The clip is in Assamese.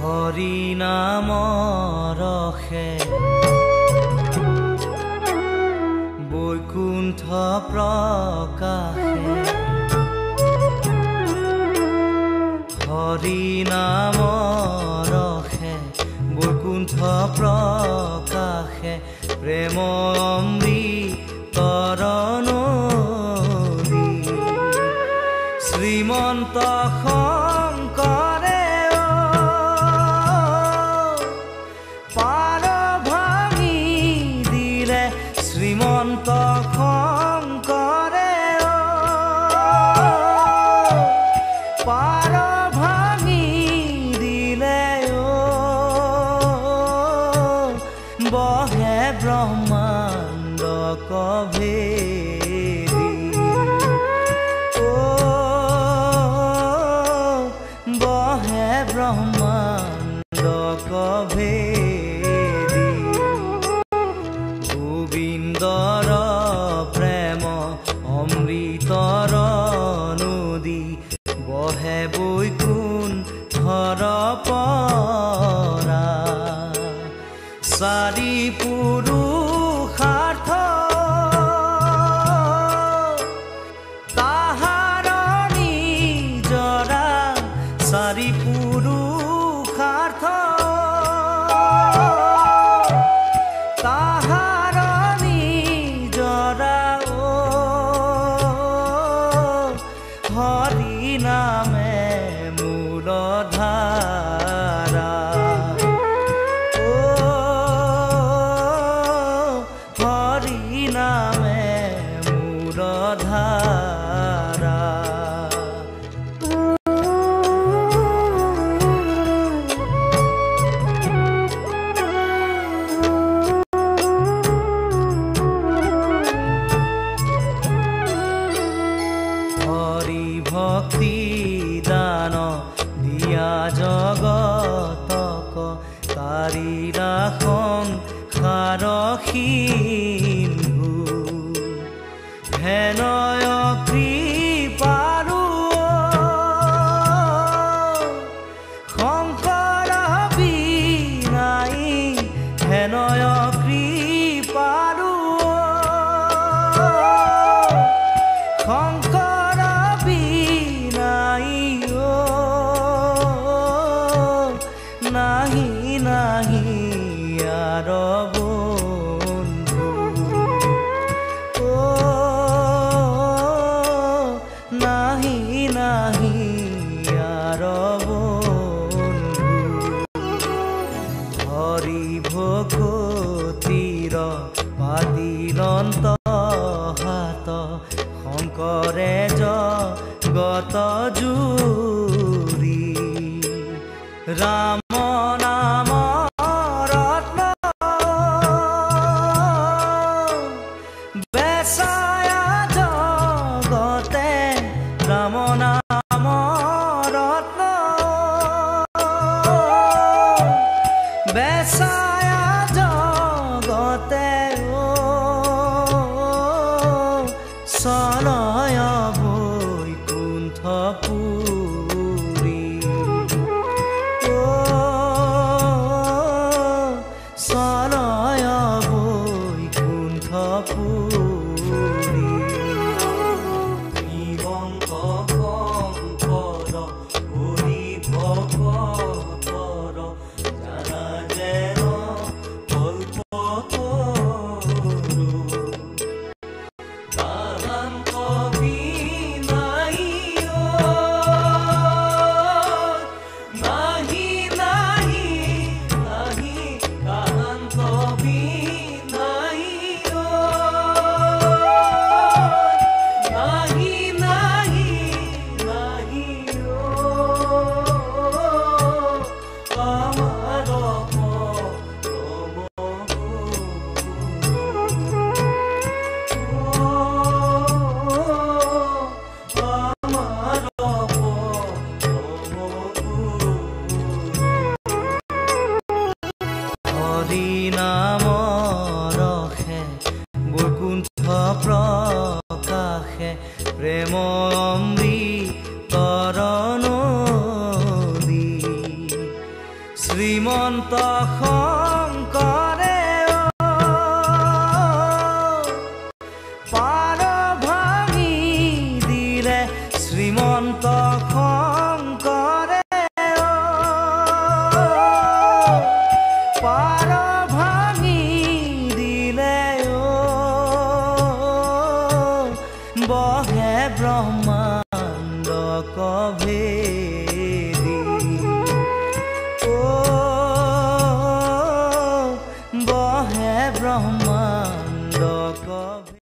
হৰি নাম ৰখে বৈকুণ্ঠ প্ৰকাশে হৰি নাম ৰখে বৈকুণ্ঠ প্ৰকাশে প্ৰেম অমৃতৰ নদী শ্ৰীমন্ত শংকৰে পাৰ ভাঙি দিলে শ্ৰীমন্ত শংকৰে পাৰ ভাঙি দিলে বহে ব্ৰহ্মাণ্ড কভেদি বহে ব্ৰহ্মাণ্ড কভেদি গোবিন্দৰ প্ৰেম অমৃতৰ নদী বহে বৈকুণ্ঠৰ পৰা চাৰি পুৰুষাৰ্থ তাহাৰ নিজৰা চাৰি পুৰুষাৰ্থ তাহাৰ নিজৰা হৰি নামে মূলধাৰা হৰি নামে মূলধাৰা হৰি ভক্তি দান দিয়া জগতক তাৰিৰা সংসাৰ সিন্ধু হেনয় কৃপাৰু শংকৰ বিনাই হেনয় কৃপাৰু শংকৰ বিনাই নাহি নাহি আৰ বন্ধু নাহি নাহি আৰ বন্ধু হৰি ভকতিৰ পাতিলন্ত হাত শংকৰে জগত জুৰি ৰাম